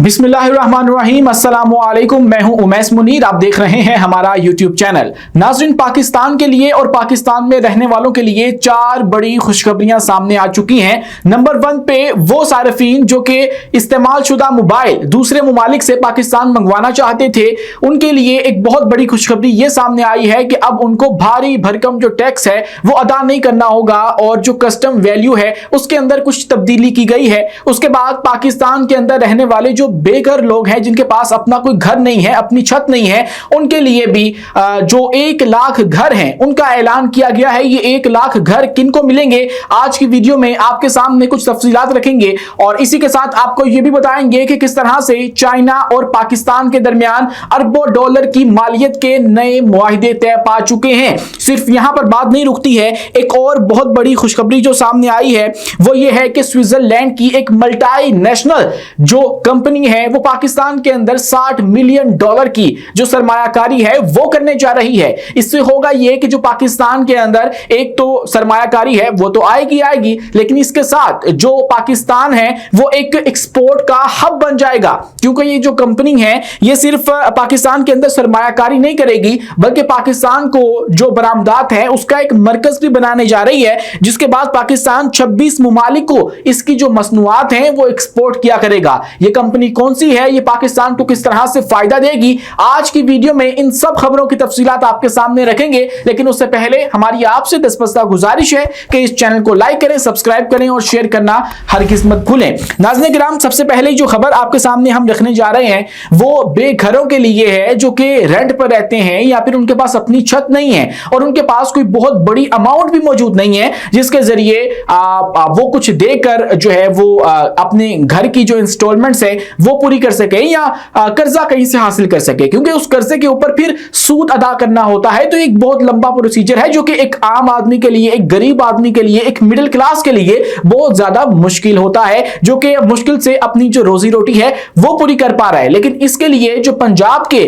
बिस्मिल्लाहिर्रहमानिर्रहीम, अस्सलामुअलैकुम। मैं हूं उमैस मुनीर, आप देख रहे हैं हमारा यूट्यूब चैनल। नाज़रीन, पाकिस्तान के लिए और पाकिस्तान में रहने वालों के लिए चार बड़ी खुशखबरियां सामने आ चुकी हैं। नंबर 1 पे वो सार्फिन जो कि इस्तेमाल शुदा मोबाइल दूसरे ममालिक से पाकिस्तान मंगवाना चाहते थे, उनके लिए एक बहुत बड़ी खुशखबरी ये सामने आई है कि अब उनको भारी भरकम जो टैक्स है वो अदा नहीं करना होगा और जो कस्टम वैल्यू है उसके अंदर कुछ तब्दीली की गई है। उसके बाद पाकिस्तान के अंदर रहने वाले जो बेघर लोग हैं, जिनके पास अपना कोई घर नहीं है, अपनी छत नहीं है, उनके लिए भी जो 1 लाख घर हैं उनका ऐलान किया गया है। ये 1 लाख घर किनको मिलेंगे, आज की वीडियो में आपके सामने कुछ तफसीलात रखेंगे और इसी के साथ आपको ये भी बताएंगे कि किस तरह से चाइना और पाकिस्तान के दरमियान अरबों डॉलर की मालियत के नए मुआहिदे तय पा चुके हैं। सिर्फ यहां पर बात नहीं रुकती है, एक और बहुत बड़ी खुशखबरी जो सामने आई है वो ये है कि स्विट्जरलैंड की एक मल्टी नेशनल जो कंपनी है वो पाकिस्तान के अंदर $60 मिलियन की जो सरमायाकारी है वो करने जा रही है। इससे होगा ये कि जो पाकिस्तान के अंदर एक तो सरमायाकारी है वो तो आएगी, लेकिन इसके साथ जो पाकिस्तान है वो एक एक्सपोर्ट का हब बन जाएगा, क्योंकि ये जो कंपनी है ये सिर्फ पाकिस्तान के अंदर सरमायाकारी नहीं करेगी बल्कि पाकिस्तान को जो बरामदात है उसका एक मरकज भी बनाने जा रही है, जिसके बाद पाकिस्तान 26 ममालिक को इसकी जो मसनूआत हैं वो एक्सपोर्ट किया करेगा। ये कंपनी कौन सी है, ये पाकिस्तान को किस तरह से फायदा देगी, आज की वीडियो में इन सब खबरों की तफसीलात आपके सामने रखेंगे। लेकिन उससे पहले हमारी आपसे दस्तबस्ता गुजारिश है कि इस चैनल को लाइक करें, सब्सक्राइब करें और शेयर करना हर किस्मत भूलें। नाज़रीन किराम, सबसे पहले जो खबर आपके सामने हम रखने जा रहे हैं वो बेघरों के लिए है जो कि रेंट पर रहते हैं या फिर उनके पास अपनी छत नहीं है और उनके पास कोई बहुत बड़ी अमाउंट भी मौजूद नहीं है जिसके जरिए वो कुछ देकर जो है वो अपने घर की जो इंस्टॉलमेंट्स है वो पूरी कर सके या कर्जा कहीं से हासिल कर सके, क्योंकि उस कर्जे के ऊपर फिर सूद अदा करना होता है। तो एक बहुत लंबा प्रोसीजर है जो कि एक आम आदमी के लिए, एक गरीब आदमी के लिए, एक मिडिल क्लास के लिए बहुत ज्यादा मुश्किल होता है, जो कि मुश्किल से अपनी जो रोजी रोटी है वो पूरी कर पा रहा है। लेकिन इसके लिए जो पंजाब के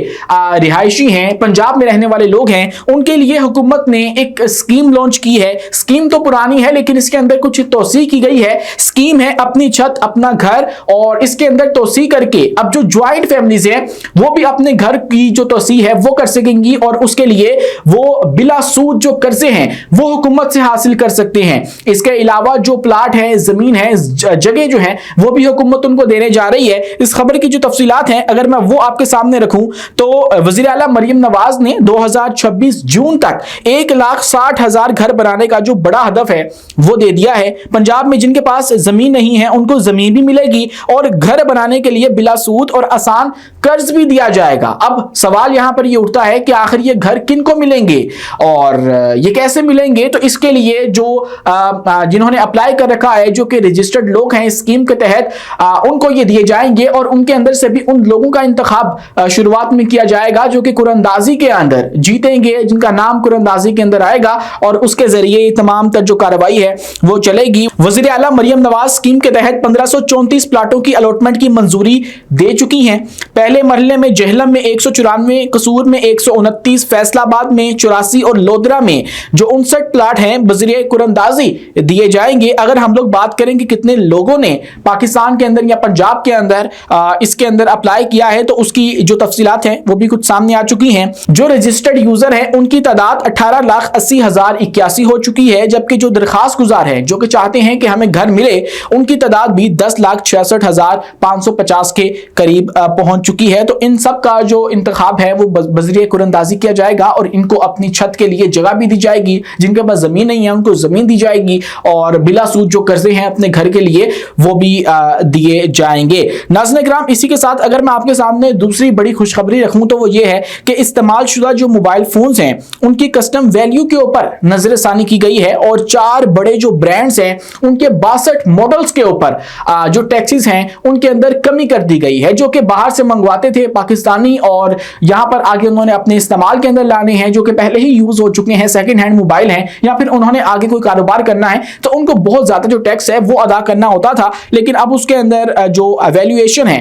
रिहायशी हैं, पंजाब में रहने वाले लोग हैं, उनके लिए हुकूमत ने एक स्कीम लॉन्च की है। स्कीम तो पुरानी है लेकिन इसके अंदर कुछ तोसी की गई है। स्कीम है अपनी छत अपना घर, और इसके अंदर तोसी करके अब जो ज्वाइंट फैमिलीज है वो भी अपने घर की जो तोसी है वो कर सकेंगी और उसके लिए वो बिला सूद जो कर्जे हैं वो हुकूमत से हासिल कर सकते हैं। इसके अलावा जो प्लाट है, जमीन है, जगह जो है वो भी हुकूमत उनको देने जा रही है। इस खबर की जो तफसीलात हैं अगर मैं वो आपके सामने रखूं तो वजीर आला मरियम नवाज ने 2026 जून तक 1,60,000 घर बनाने का जो बड़ा हदफ है वो दे दिया है। पंजाब में जिनके पास जमीन नहीं है उनको जमीन भी मिलेगी और घर बनाने के लिए बिला सूद और आसान कर्ज भी दिया जाएगा। अब सवाल यहां पर ये उठता है कि आखिर ये घर किनको मिलेंगे और ये कैसे मिलेंगे। तो इसके लिए जो जिन्होंने अप्लाई कर रखा है, जो कि रजिस्टर्ड लोग हैं इस स्कीम के तहत, उनको ये दिए जाएंगे और उनके अंदर से भी उन लोगों का इंतखाब शुरुआत में किया जाएगा जो कि कुरअंदाजी के अंदर जीतेंगे, जिनका नाम कुरअंदाजी के अंदर आएगा और उसके जरिए तमाम तर जो कार्रवाई है वो चलेगी। वजीर आला मरियम नवाज स्कीम के तहत 1534 प्लाटों की अलॉटमेंट की मंजूरी दे चुकी हैं। पहले मरहले में जहलम में 194, कसूर में 129, फैसलाबाद में 84 और लोधरा में जो 59 प्लाट हैं बजरिए कुरअंदाजी दिए जाएंगे। अगर हम लोग बात करें कि कितने लोगों ने पाकिस्तान के अंदर या पंजाब के अंदर इसके अंदर अप्लाई किया है तो उसकी जो तफसीलात हैं वो भी कुछ सामने आ चुकी हैं। जो रजिस्टर्ड यूजर है उनकी तादाद 18,80,081 हो चुकी है, जबकि जो दरखास्त गुजार है जो कि चाहते हैं कि हमें घर मिले उनकी तादाद भी 10,66,550 के करीब पहुंच चुकी है। तो इन सब का जो इंतखाब है वो बजरिए कुरअंदाजी किया जाएगा और इनको अपनी छत के लिए जगह भी दी जाएगी, जिनके पास जमीन नहीं है उनको जमीन दी जाएगी और बिला सूद जो कर्जे हैं अपने घर के लिए वो भी दिए जाएंगे। नाज़रीन किराम, इसी के साथ अगर मैं आपके सामने दूसरी बड़ी खुशखबरी रखूं तो वो ये है कि इस्तेमाल शुदा जो मोबाइल फोन्स हैं उनकी कस्टम वैल्यू के ऊपर नजरसानी की गई है और 4 बड़े जो ब्रांड्स हैं उनके 62 मॉडल्स के ऊपर जो टैक्सेस हैं उनके अंदर कमी कर दी गई है, जो कि बाहर से मंगवाते थे पाकिस्तानी और यहां पर आगे उन्होंने अपने इस्तेमाल के अंदर लाने हैं जो कि पहले ही यूज हो चुके हैं, सेकंड हैंड मोबाइल हैं, या फिर उन्होंने आगे कोई कारोबार करना है तो उनको बहुत ज्यादा जो टैक्स है वो अदा करना होता था। लेकिन अब उसके अंदर जो वैल्यूएशन है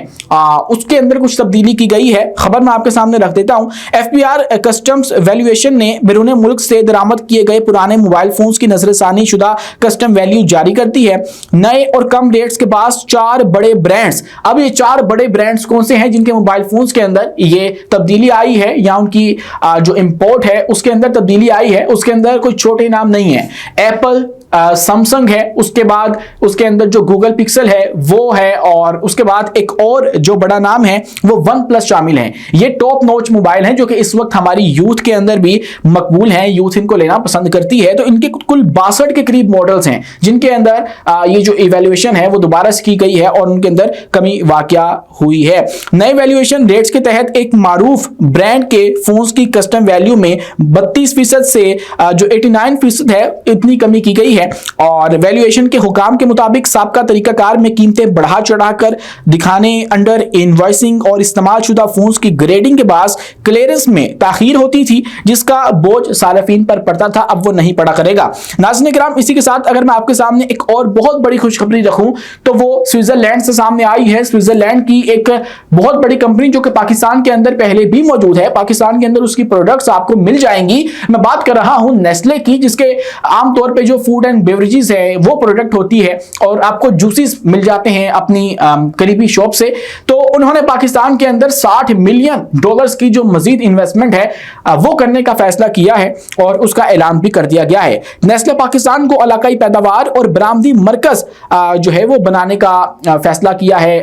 उसके अंदर कुछ तब्दीली की गई है। खबर मैं आपके सामने रख देता हूं। FBR कस्टम्स वैल्यूएशन ने बैरून मुल्क से दरामद किए गए पुराने मोबाइल फोन्स की नजरसानी शुदा कस्टम वैल्यू जारी करती है। नए और कम रेट्स के पास 4 बड़े ब्रांड्स अब ये 4 बड़े ब्रांड्स कौन से हैं जिनके मोबाइल फोन्स के अंदर ये तब्दीली आई है या उनकी जो इंपोर्ट है उसके अंदर तब्दीली आई है। उसके अंदर कोई छोटे नाम नहीं है, एप्पल, सैमसंग है, उसके बाद उसके अंदर जो गूगल पिक्सल है वो है, और उसके बाद एक और जो बड़ा नाम है वो वन प्लस शामिल है। ये टॉप नॉच मोबाइल हैं जो कि इस वक्त हमारी यूथ के अंदर भी मकबूल हैं, यूथ इनको लेना पसंद करती है। तो इनके कुल 62 के करीब मॉडल्स हैं जिनके अंदर ये जो इवैल्यूएशन है वो दोबारा से की गई है और उनके अंदर कमी वाकया हुई है। नए वैल्यूएशन रेट्स के तहत एक मारूफ ब्रांड के फोन्स की कस्टम वैल्यू में 32% से जो 89% है इतनी कमी की गई है। और वैल्यूएशन के हुकाम के मुताबिक साबका तरीकाकार में कीमतें बढ़ा चढ़ाकर दिखाने, अंडर इनवॉइसिंग और इस्तेमाल शुदा फोन्स की ग्रेडिंग के बाद क्लियरेंस में ताखीर होती थी जिसका बोझ सार्फिन पर पड़ता था, अब वो नहीं पड़ा करेगा। नाज़रीन किराम, इसी के साथ अगर मैं आपके सामने एक और बहुत बड़ी खुशखबरी रखूं तो वो स्विट्जरलैंड से सामने आई है। स्विट्जरलैंड की एक बहुत बड़ी कंपनी जो कि पाकिस्तान के अंदर पहले भी मौजूद है, पाकिस्तान के अंदर उसकी प्रोडक्ट्स आपको मिल जाएंगी। मैं बात कर रहा हूं नेस्ले की, जिसके आमतौर पर जो फूड एंड बेवरेजेस है वो प्रोडक्ट होती है और आपको जूसेस मिल जाते हैं अपनी करीबी शॉप से। तो उन्होंने पाकिस्तान के अंदर $60 मिलियन की जो मजीद इन्वेस्टमेंट है वो करने का फैसला किया है और उसका ऐलान भी कर दिया गया है। नेस्ले पाकिस्तान को इलाकाई पैदावार और बरामदी मरकज जो है वो बनाने का फैसला किया है।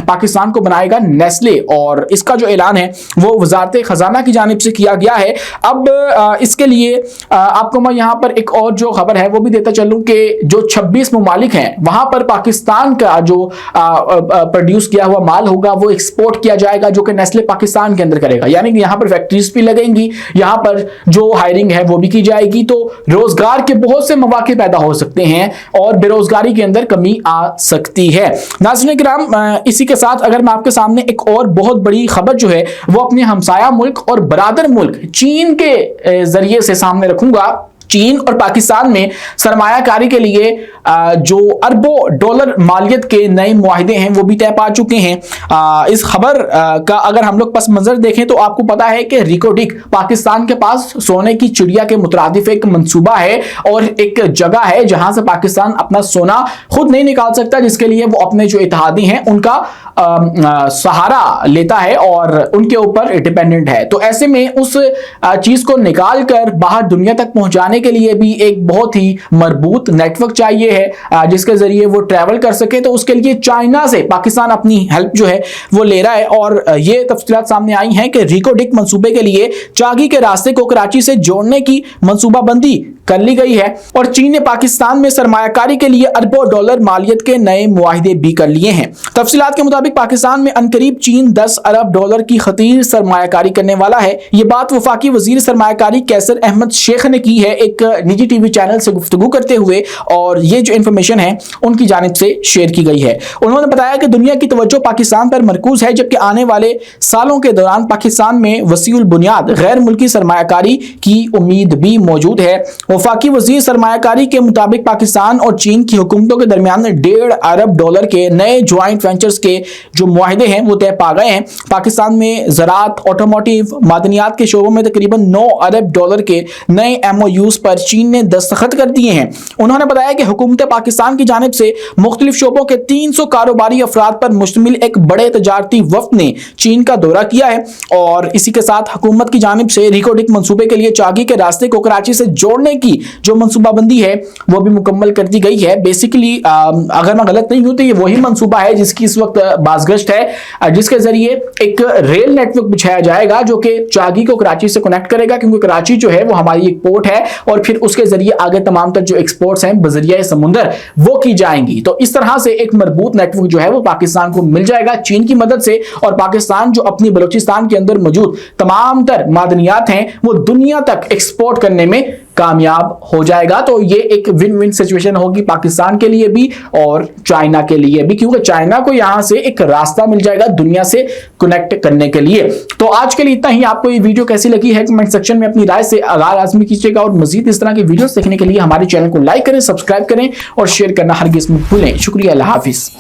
पाकिस्तान को बनाएगा नेस्ले और इसका जो ऐलान है वो वजारत खजाना की जानिब से किया गया है। अब इसके लिए आपको मैं यहाँ पर एक और जो खबर है वो भी देता चलूं कि जो 26 ममालिक हैं वहां पर पाकिस्तान का जो प्रोड्यूस किया हुआ माल होगा वो एक्सपोर्ट किया जाएगा, जो कि नेस्ले पाकिस्तान के अंदर करेगा। यानी कि यहां पर फैक्ट्रीज भी लगेंगी, यहां पर जो हायरिंग है वो भी की जाएगी। तो रोजगार के बहुत से मौके पैदा हो सकते हैं और बेरोजगारी के अंदर कमी आ सकती है। नाज़रीन किराम, इसी के साथ अगर मैं आपके सामने एक और बहुत बड़ी खबर जो है वो अपने हमसाया मुल्क और बरादर मुल्क चीन के जरिए से सामने रखूंगा। चीन और पाकिस्तान में सरमायाकारी के लिए जो अरबों डॉलर मालियत के नए मुआहिदे हैं वो भी तय पा चुके हैं। इस खबर का अगर हम लोग पस मंजर देखें तो आपको पता है कि रिकोडिक पाकिस्तान के पास सोने की चिड़िया के मुतरादिफ एक मंसूबा है और एक जगह है जहां से पाकिस्तान अपना सोना खुद नहीं निकाल सकता, जिसके लिए वो अपने जो इत्तेहादी हैं उनका सहारा लेता है और उनके ऊपर डिपेंडेंट है। तो ऐसे में उस चीज को निकाल कर बाहर दुनिया तक पहुंचाने के लिए भी एक बहुत ही मजबूत नेटवर्क चाहिए है जिसके जरिए वो ट्रैवल कर सके। तो उसके लिए चाइना से पाकिस्तान अपनी हेल्प जो है वो ले रहा है और ये तफसीलात सामने आई हैं कि रिकोडिक मंसूबे के लिए चागी के रास्ते को कराची से जोड़ने की मंसूबाबंदी कर ली गई है और चीन ने पाकिस्तान में सरमायाकारी के लिए अरबों डॉलर मालियत के नए मुआहिदे भी कर लिए हैं। तफसीलात के मुताबिक पाकिस्तान में अनकरीब चीन $10 अरब की खतीर सरमायाकारी करने वाला है। ये बात वफाकी वजीर सरमायाकारी कैसर अहमद शेख ने की है एक निजी टीवी चैनल से गुफ्तगू करते हुए, और ये जो इंफॉर्मेशन है उनकी जानिब से शेयर की गई है। उन्होंने बताया कि दुनिया की तवज्जो पाकिस्तान पर मरकूज है, जबकि आने वाले सालों के दौरान पाकिस्तान में वसीउल बुनियाद गैर मुल्की सरमायाकारी की उम्मीद भी मौजूद है। वफाकी वजीर सरमायाकारी के मुताबिक पाकिस्तान और चीन की हुकूमतों के दरमियान $1.5 अरब के नए ज्वाइंट वेंचर्स के जो मुआहिदे हैं वो तय पा गए हैं। पाकिस्तान में ज़राअत, ऑटोमोटिव, मादनियात के शोबों में तकरीबन $9 अरब के नए MOUs पर चीन ने दस्तखत कर दिए हैं। उन्होंने बताया कि हुकूमत पाकिस्तान की जानिब से मुख्तलिफ शोबों के 300 कारोबारी अफराद पर मुश्तमिल एक बड़े तजारती वफ्द ने चीन का दौरा किया है और इसी के साथ हुकूमत की जानिब से रिकोडिक मंसूबे के लिए चागी के रास्ते को कराची से जोड़ने की जो मंसूबाबंदी है वो भी मुकम्मल कर दी गई है। बेसिकली अगर मैं गलत नहीं हूं तो ये वही मंसूबा है जिसकी इस वक्त बाज़गश्त है, जिसके जरिए एक रेल नेटवर्क बिछाया जाएगा जो कि चागी को कराची से कनेक्ट करेगा, क्योंकि कराची जो है वो हमारी एक पोर्ट है और फिर उसके जरिए आगे तमाम तर जो एक्सपोर्ट्स हैं बजरिया समुंदर वो की जाएंगी। तो इस तरह से एक मजबूत नेटवर्क जो है वो पाकिस्तान को मिल जाएगा चीन की मदद से, और पाकिस्तान जो अपनी बलूचिस्तान के अंदर मौजूद तमाम तर मादनियात हैं वो दुनिया तक एक्सपोर्ट करने में कामयाब हो जाएगा। तो ये एक विन विन सिचुएशन होगी पाकिस्तान के लिए भी और चाइना के लिए भी, क्योंकि चाइना को यहां से एक रास्ता मिल जाएगा दुनिया से कनेक्ट करने के लिए। तो आज के लिए इतना ही। आपको ये वीडियो कैसी लगी है कमेंट सेक्शन में अपनी राय से आगार आजमी कीजिएगा और मजीद इस तरह की वीडियोस देखने के लिए हमारे चैनल को लाइक करें, सब्सक्राइब करें और शेयर करना हरगिज़ मत भूलें। शुक्रिया, अल्लाह हाफिज।